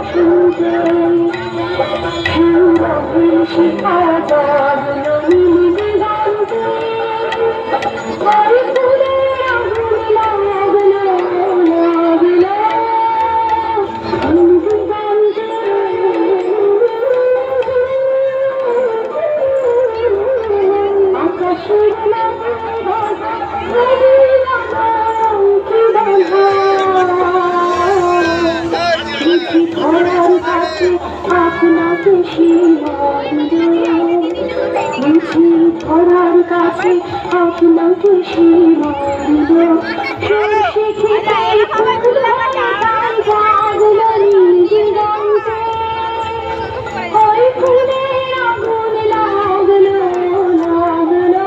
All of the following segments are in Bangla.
শুনতে সুরভি শিখা জাগলো নীল দিগন্তে ফুলের আগুন লাগলো লাগলো নীল দিগন্তে আকাশের ধরার কাছে আপনাকে ধরার কাছে আপনাকে সীমান্দ শিখে জাগলো নীল দিগন্তে ওই ফুলের আগুন লাগলো লাগলো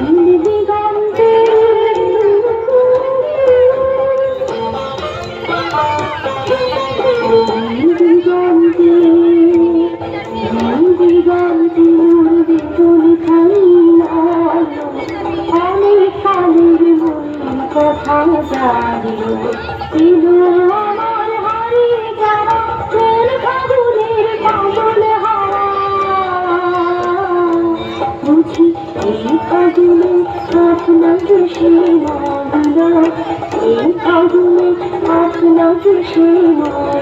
নীল দিগন্তে দিগন্তে দিগন্তে উড়বে চলে খালি আলো অনেক কালের মন কথা জাগলো এলো আমার হারিয়ে যাওয়া কোন ফাগুনের পাগল হাওয়া বুঝি এই ফাগুনে আপনাকে সীমান্দ এই ফাগুনে আপনাকে সীমান্দ